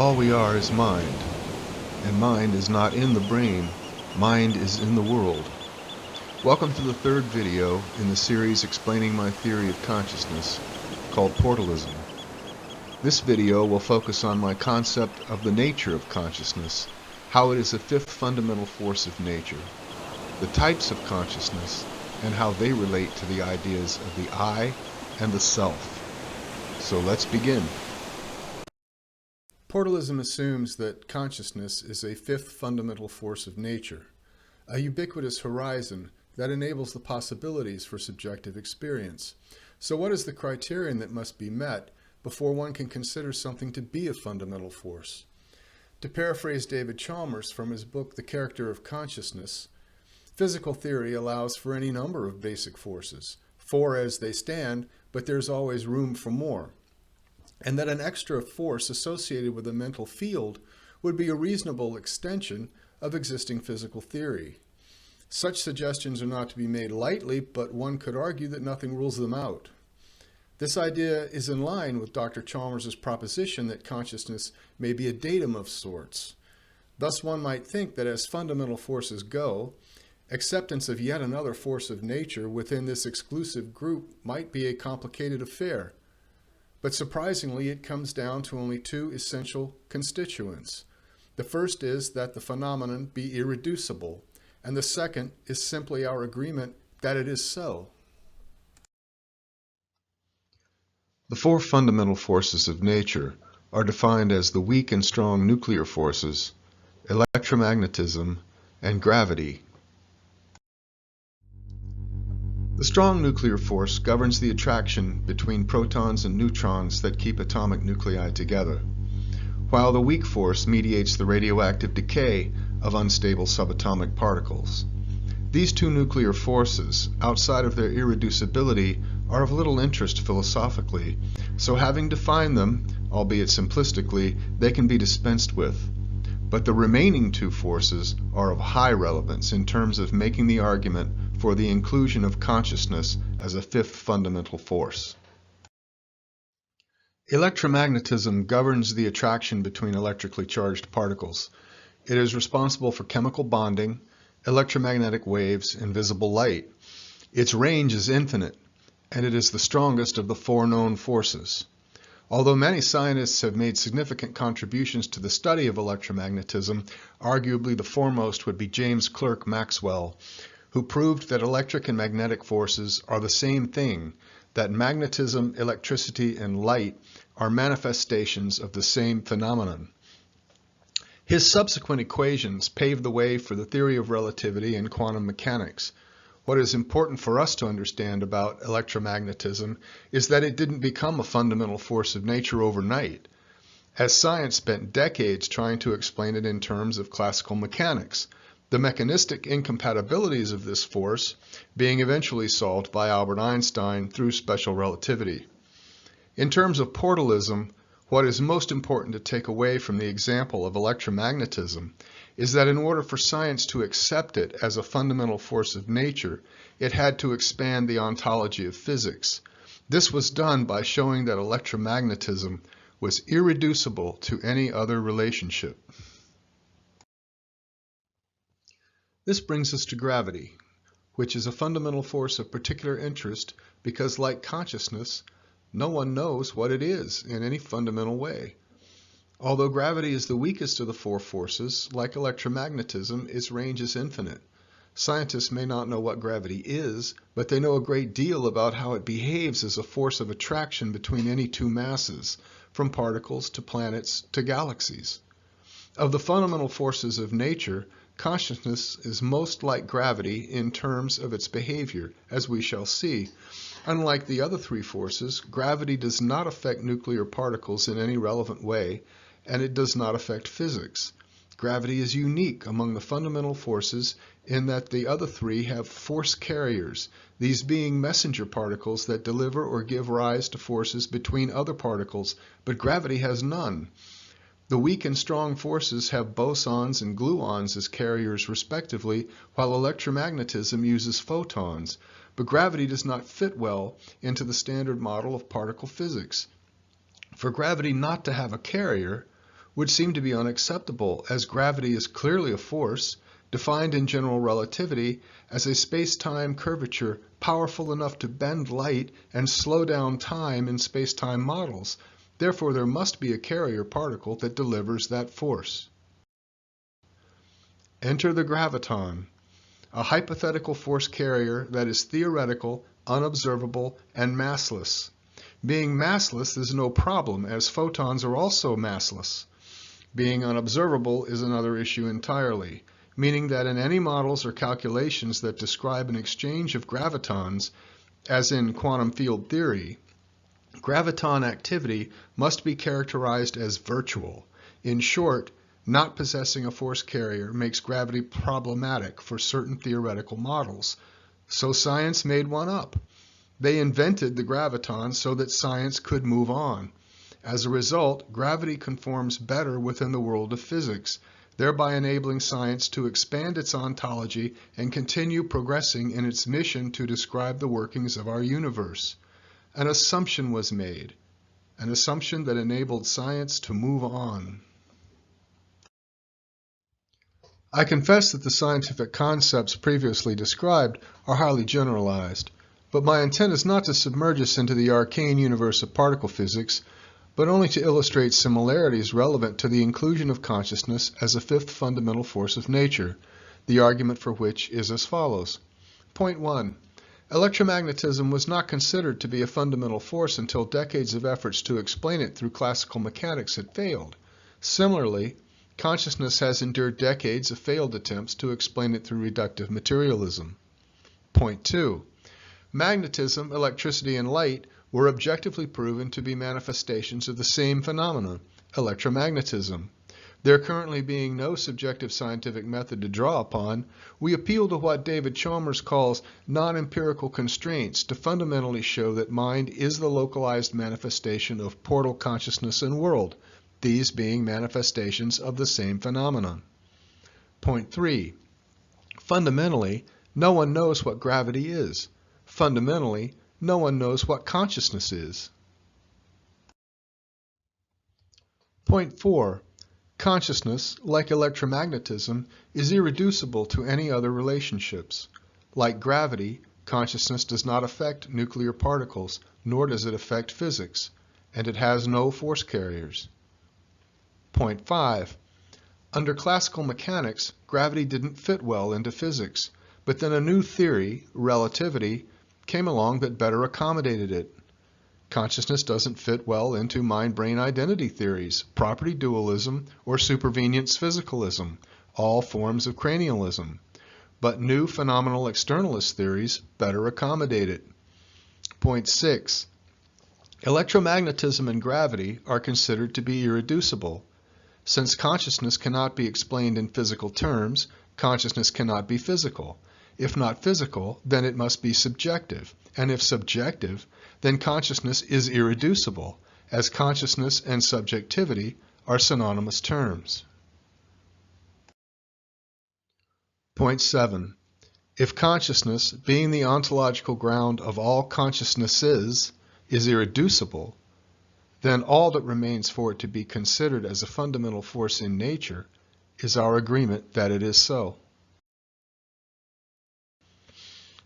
All we are is mind, and mind is not in the brain, mind is in the world. Welcome to the third video in the series explaining my theory of consciousness, called Portalism. This video will focus on my concept of the nature of consciousness, how it is a fifth fundamental force of nature, the types of consciousness, and how they relate to the ideas of the I and the self. So let's begin. Portalism assumes that consciousness is a fifth fundamental force of nature, a ubiquitous horizon that enables the possibilities for subjective experience. So what is the criterion that must be met before one can consider something to be a fundamental force? To paraphrase David Chalmers from his book The Character of Consciousness, physical theory allows for any number of basic forces, four as they stand, but there's always room for more. And that an extra force associated with a mental field would be a reasonable extension of existing physical theory. Such suggestions are not to be made lightly, but one could argue that nothing rules them out. This idea is in line with Dr. Chalmers' proposition that consciousness may be a datum of sorts. Thus one might think that as fundamental forces go, acceptance of yet another force of nature within this exclusive group might be a complicated affair. But surprisingly, it comes down to only two essential constituents. The first is that the phenomenon be irreducible, and the second is simply our agreement that it is so. The four fundamental forces of nature are defined as the weak and strong nuclear forces, electromagnetism, and gravity. The strong nuclear force governs the attraction between protons and neutrons that keep atomic nuclei together, while the weak force mediates the radioactive decay of unstable subatomic particles. These two nuclear forces, outside of their irreducibility, are of little interest philosophically, so having defined them, albeit simplistically, they can be dispensed with. But the remaining two forces are of high relevance in terms of making the argument for the inclusion of consciousness as a fifth fundamental force. Electromagnetism governs the attraction between electrically charged particles. It is responsible for chemical bonding, electromagnetic waves, and visible light. Its range is infinite, and it is the strongest of the four known forces. Although many scientists have made significant contributions to the study of electromagnetism, arguably the foremost would be James Clerk Maxwell, who proved that electric and magnetic forces are the same thing, that magnetism, electricity, and light are manifestations of the same phenomenon. His subsequent equations paved the way for the theory of relativity and quantum mechanics. What is important for us to understand about electromagnetism is that it didn't become a fundamental force of nature overnight, as science spent decades trying to explain it in terms of classical mechanics, the mechanistic incompatibilities of this force being eventually solved by Albert Einstein through special relativity. In terms of portalism, what is most important to take away from the example of electromagnetism is that in order for science to accept it as a fundamental force of nature, it had to expand the ontology of physics. This was done by showing that electromagnetism was irreducible to any other relationship. This brings us to gravity, which is a fundamental force of particular interest because, like consciousness, no one knows what it is in any fundamental way. Although gravity is the weakest of the four forces, like electromagnetism, its range is infinite. Scientists may not know what gravity is, but they know a great deal about how it behaves as a force of attraction between any two masses, from particles to planets to galaxies. Of the fundamental forces of nature, consciousness is most like gravity in terms of its behavior, as we shall see. Unlike the other three forces, gravity does not affect nuclear particles in any relevant way, and it does not affect physics. Gravity is unique among the fundamental forces in that the other three have force carriers, these being messenger particles that deliver or give rise to forces between other particles, but gravity has none. The weak and strong forces have bosons and gluons as carriers respectively, while electromagnetism uses photons, but gravity does not fit well into the standard model of particle physics. For gravity not to have a carrier would seem to be unacceptable, as gravity is clearly a force, defined in general relativity as a space-time curvature powerful enough to bend light and slow down time in space-time models. Therefore, there must be a carrier particle that delivers that force. Enter the graviton, a hypothetical force carrier that is theoretical, unobservable, and massless. Being massless is no problem, as photons are also massless. Being unobservable is another issue entirely, meaning that in any models or calculations that describe an exchange of gravitons, as in quantum field theory, graviton activity must be characterized as virtual. In short, not possessing a force carrier makes gravity problematic for certain theoretical models. So science made one up. They invented the graviton so that science could move on. As a result, gravity conforms better within the world of physics, thereby enabling science to expand its ontology and continue progressing in its mission to describe the workings of our universe. An assumption was made, an assumption that enabled science to move on. I confess that the scientific concepts previously described are highly generalized, but my intent is not to submerge us into the arcane universe of particle physics, but only to illustrate similarities relevant to the inclusion of consciousness as a fifth fundamental force of nature, the argument for which is as follows. Point 1. Electromagnetism was not considered to be a fundamental force until decades of efforts to explain it through classical mechanics had failed. Similarly, consciousness has endured decades of failed attempts to explain it through reductive materialism. Point 2. Magnetism, electricity, and light were objectively proven to be manifestations of the same phenomenon, electromagnetism. There currently being no subjective scientific method to draw upon, we appeal to what David Chalmers calls non-empirical constraints to fundamentally show that mind is the localized manifestation of portal consciousness and world, these being manifestations of the same phenomenon. Point 3. Fundamentally, no one knows what gravity is. Fundamentally, no one knows what consciousness is. Point 4. Consciousness, like electromagnetism, is irreducible to any other relationships. Like gravity, consciousness does not affect nuclear particles, nor does it affect physics, and it has no force carriers. Point 5. Under classical mechanics, gravity didn't fit well into physics, but then a new theory, relativity, came along that better accommodated it. Consciousness doesn't fit well into mind-brain identity theories, property dualism, or supervenience physicalism, all forms of cranialism. But new phenomenal externalist theories better accommodate it. Point 6. Electromagnetism and gravity are considered to be irreducible. Since consciousness cannot be explained in physical terms, consciousness cannot be physical. If not physical, then it must be subjective, and if subjective, then consciousness is irreducible, as consciousness and subjectivity are synonymous terms. Point 7. If consciousness, being the ontological ground of all consciousnesses, is irreducible, then all that remains for it to be considered as a fundamental force in nature is our agreement that it is so.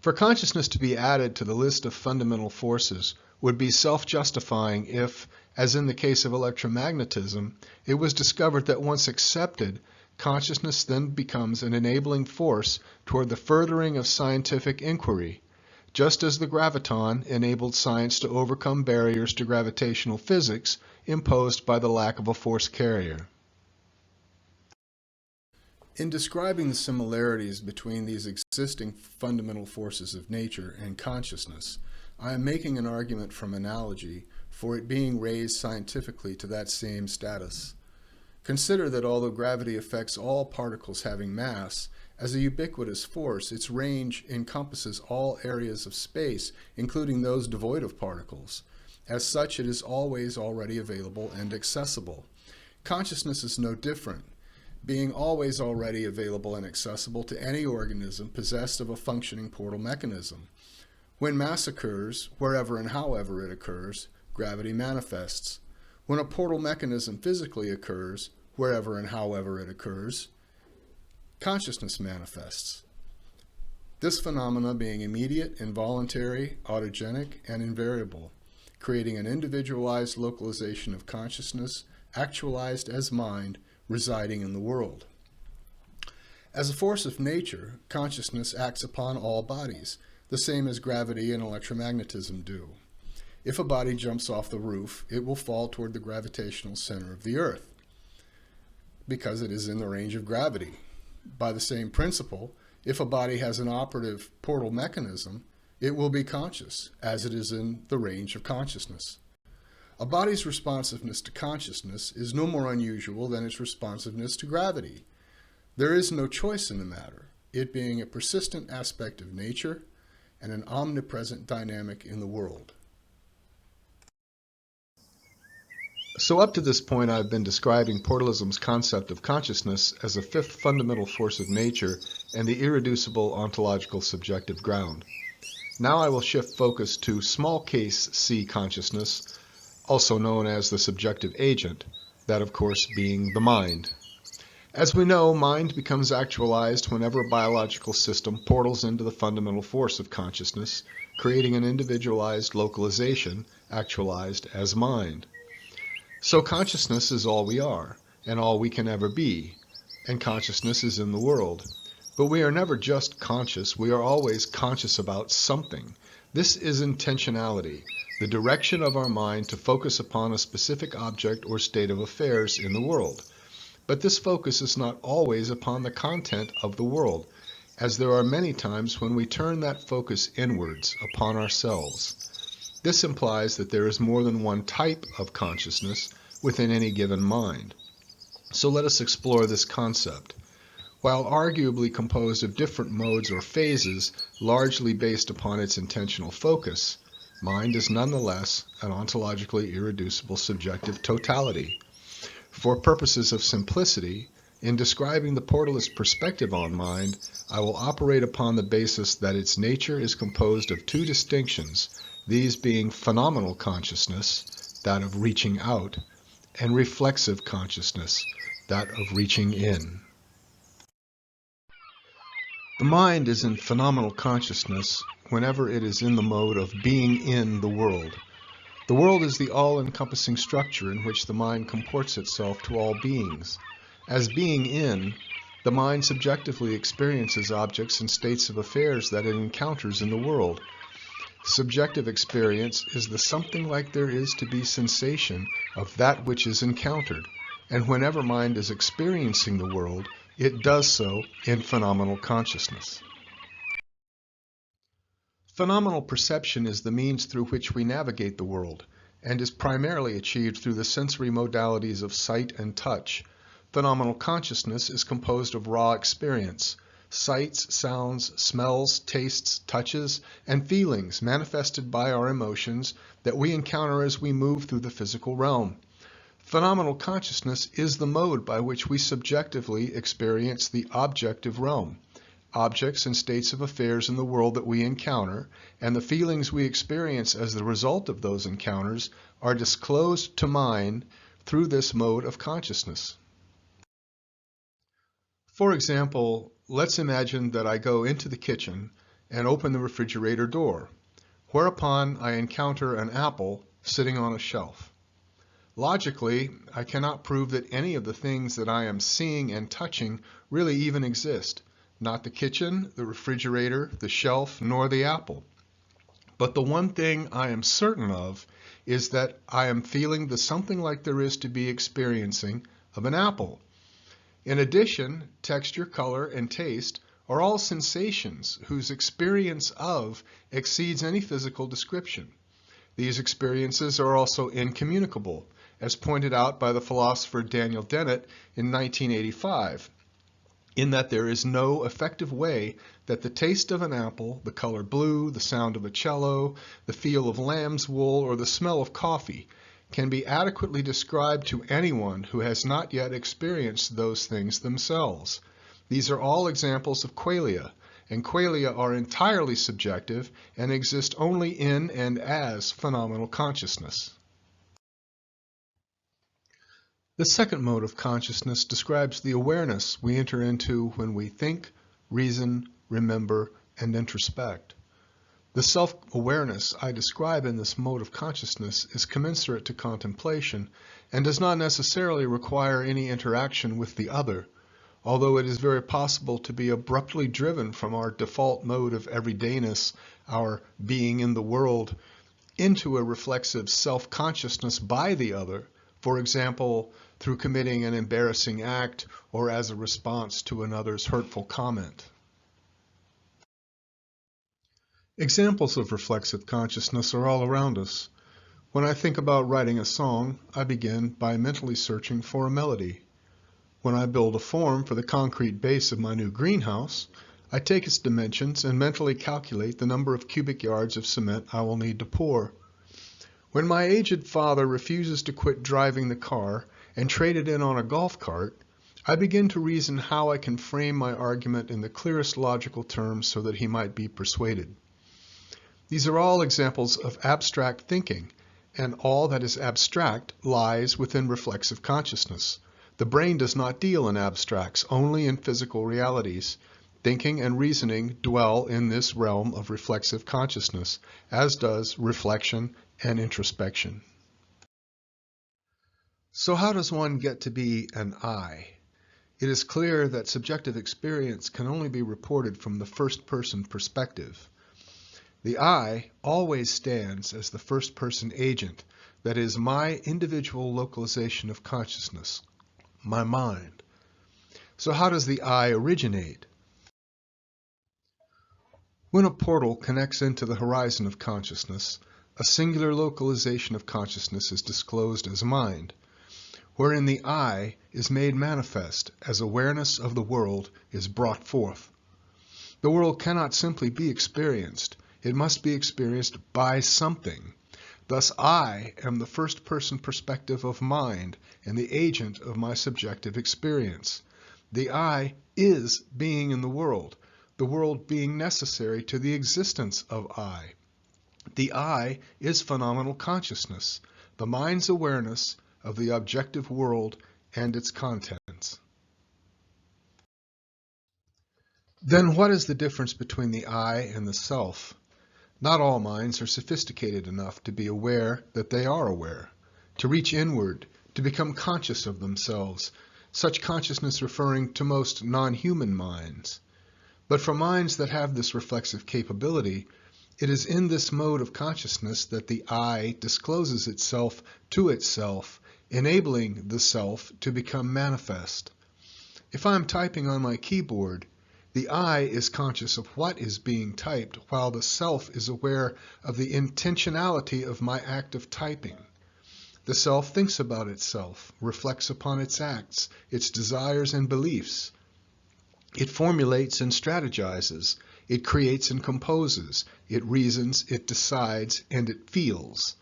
For consciousness to be added to the list of fundamental forces would be self-justifying if, as in the case of electromagnetism, it was discovered that once accepted, consciousness then becomes an enabling force toward the furthering of scientific inquiry, just as the graviton enabled science to overcome barriers to gravitational physics imposed by the lack of a force carrier. In describing the similarities between these existing fundamental forces of nature and consciousness, I am making an argument from analogy for it being raised scientifically to that same status. Consider that although gravity affects all particles having mass, as a ubiquitous force, its range encompasses all areas of space, including those devoid of particles. As such, it is always already available and accessible. Consciousness is no different, being always already available and accessible to any organism possessed of a functioning portal mechanism. When mass occurs, wherever and however it occurs, gravity manifests. When a portal mechanism physically occurs, wherever and however it occurs, consciousness manifests. This phenomena being immediate, involuntary, autogenic, and invariable, creating an individualized localization of consciousness, actualized as mind, residing in the world. As a force of nature, consciousness acts upon all bodies, the same as gravity and electromagnetism do. If a body jumps off the roof, it will fall toward the gravitational center of the Earth, because it is in the range of gravity. By the same principle, if a body has an operative portal mechanism, it will be conscious, as it is in the range of consciousness. A body's responsiveness to consciousness is no more unusual than its responsiveness to gravity. There is no choice in the matter, it being a persistent aspect of nature and an omnipresent dynamic in the world. So up to this point, I've been describing Portalism's concept of consciousness as a fifth fundamental force of nature and the irreducible ontological subjective ground. Now I will shift focus to small case C consciousness, also known as the subjective agent, that of course being the mind. As we know, mind becomes actualized whenever a biological system portals into the fundamental force of consciousness, creating an individualized localization, actualized as mind. So consciousness is all we are, and all we can ever be, and consciousness is in the world. But we are never just conscious, we are always conscious about something. This is intentionality, the direction of our mind to focus upon a specific object or state of affairs in the world. But this focus is not always upon the content of the world, as there are many times when we turn that focus inwards upon ourselves. This implies that there is more than one type of consciousness within any given mind. So let us explore this concept. While arguably composed of different modes or phases, largely based upon its intentional focus, mind is nonetheless an ontologically irreducible subjective totality. For purposes of simplicity, in describing the portalist perspective on mind, I will operate upon the basis that its nature is composed of two distinctions, these being phenomenal consciousness, that of reaching out, and reflexive consciousness, that of reaching in. The mind is in phenomenal consciousness whenever it is in the mode of being in the world. The world is the all-encompassing structure in which the mind comports itself to all beings. As being in, the mind subjectively experiences objects and states of affairs that it encounters in the world. Subjective experience is the something like there is to be sensation of that which is encountered, and whenever mind is experiencing the world, it does so in phenomenal consciousness. Phenomenal perception is the means through which we navigate the world, and is primarily achieved through the sensory modalities of sight and touch. Phenomenal consciousness is composed of raw experience, sights, sounds, smells, tastes, touches, and feelings manifested by our emotions that we encounter as we move through the physical realm. Phenomenal consciousness is the mode by which we subjectively experience the objective realm, objects and states of affairs in the world that we encounter, and the feelings we experience as the result of those encounters are disclosed to mind through this mode of consciousness. For example, let's imagine that I go into the kitchen and open the refrigerator door, whereupon I encounter an apple sitting on a shelf. Logically, I cannot prove that any of the things that I am seeing and touching really even exist. Not the kitchen, the refrigerator, the shelf, nor the apple. But the one thing I am certain of is that I am feeling the something like there is to be experiencing of an apple. In addition, texture, color, and taste are all sensations whose experience of exceeds any physical description. These experiences are also incommunicable, as pointed out by the philosopher Daniel Dennett in 1985, in that there is no effective way that the taste of an apple, the color blue, the sound of a cello, the feel of lamb's wool, or the smell of coffee can be adequately described to anyone who has not yet experienced those things themselves. These are all examples of qualia, and qualia are entirely subjective and exist only in and as phenomenal consciousness. The second mode of consciousness describes the awareness we enter into when we think, reason, remember, and introspect. The self-awareness I describe in this mode of consciousness is commensurate to contemplation and does not necessarily require any interaction with the other, although it is very possible to be abruptly driven from our default mode of everydayness, our being in the world, into a reflexive self-consciousness by the other, for example, through committing an embarrassing act or as a response to another's hurtful comment. Examples of reflexive consciousness are all around us. When I think about writing a song, I begin by mentally searching for a melody. When I build a form for the concrete base of my new greenhouse, I take its dimensions and mentally calculate the number of cubic yards of cement I will need to pour. When my aged father refuses to quit driving the car and trade it in on a golf cart, I begin to reason how I can frame my argument in the clearest logical terms so that he might be persuaded. These are all examples of abstract thinking, and all that is abstract lies within reflexive consciousness. The brain does not deal in abstracts, only in physical realities. Thinking and reasoning dwell in this realm of reflexive consciousness, as does reflection and introspection. So how does one get to be an I? It is clear that subjective experience can only be reported from the first-person perspective. The I always stands as the first-person agent, that is, my individual localization of consciousness, my mind. So how does the I originate? When a portal connects into the horizon of consciousness, a singular localization of consciousness is disclosed as mind, wherein the I is made manifest as awareness of the world is brought forth. The world cannot simply be experienced. It must be experienced by something. Thus I am the first-person perspective of mind and the agent of my subjective experience. The I is being in the world being necessary to the existence of I. The I is phenomenal consciousness, the mind's awareness of the objective world and its contents. Then what is the difference between the I and the self? Not all minds are sophisticated enough to be aware that they are aware, to reach inward, to become conscious of themselves, such consciousness referring to most non-human minds. But for minds that have this reflexive capability, it is in this mode of consciousness that the I discloses itself to itself, enabling the self to become manifest. If I'm typing on my keyboard, the I is conscious of what is being typed, while the self is aware of the intentionality of my act of typing. The self thinks about itself, reflects upon its acts, its desires and beliefs. It formulates and strategizes. It creates and composes. It reasons, it decides, and it feels.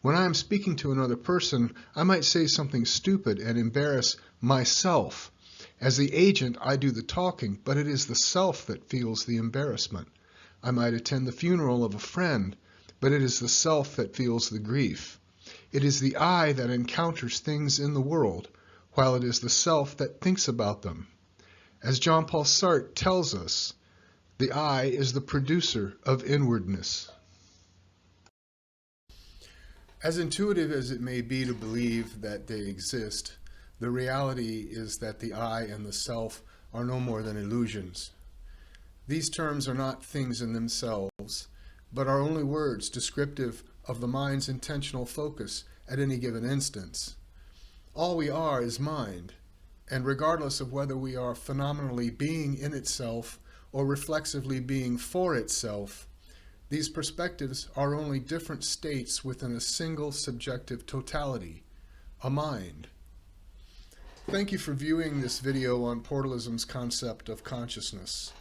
When I am speaking to another person, I might say something stupid and embarrass myself. As the agent, I do the talking, but it is the self that feels the embarrassment. I might attend the funeral of a friend, but it is the self that feels the grief. It is the I that encounters things in the world, while it is the self that thinks about them. As Jean-Paul Sartre tells us, the I is the producer of inwardness. As intuitive as it may be to believe that they exist, the reality is that the I and the self are no more than illusions. These terms are not things in themselves, but are only words descriptive of the mind's intentional focus at any given instance. All we are is mind, and regardless of whether we are phenomenally being in itself or reflexively being for itself, these perspectives are only different states within a single subjective totality, a mind. Thank you for viewing this video on Portalism's concept of consciousness.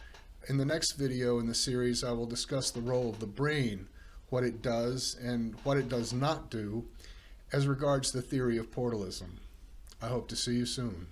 In the next video in the series, I will discuss the role of the brain, what it does and what it does not do, as regards the theory of Portalism. I hope to see you soon.